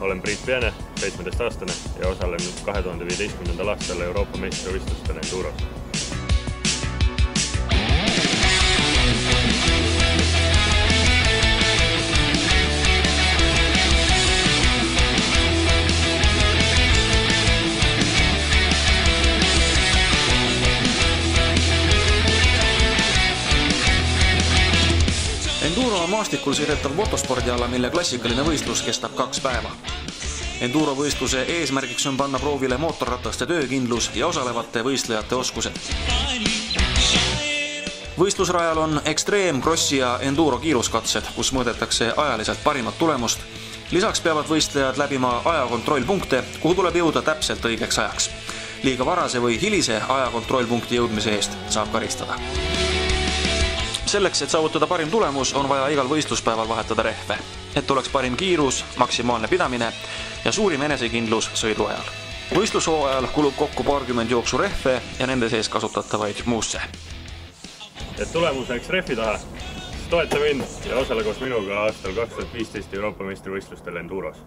olen Priit Peene, 17-aastane ja osalen 2015. aastal Euroopa meistrivõistlustel Enduros. Enduro on maastikul sõidetav motospordiala, mille klassikaline võistlus kestab 2 päeva. Enduro võistluse eesmärgiks on panna proovile mootorrataste töökindlus ja osalevate võistlejate oskused. Võistlusrajal on ekstreem, krossi ja enduro kiiruskatsed, kus mõõdetakse ajaliselt parimat tulemust. Lisaks peavad võistlejad läbima ajakontrollpunkte, kuhu tuleb jõuda täpselt õigeks ajaks. Liiga varase või hilise ajakontrollpunkti jõudmise eest saab karistada. Selleks, et saavutada parim tulemus, on vaja igal võistluspäeval vahetada rehve, et oleks parim kiirus, maksimaalne pidamine ja suurim enesekindlus sõidu ajal. Võistlushooajal kulub kokku paarkümmend jooksurehve ja nende sees kasutatavaid muusse. Et tulemus läheks rehvi taha, siis toeta mind ja osale koos minuga aastal 2015 Euroopa meistrivõistlustel Enduros.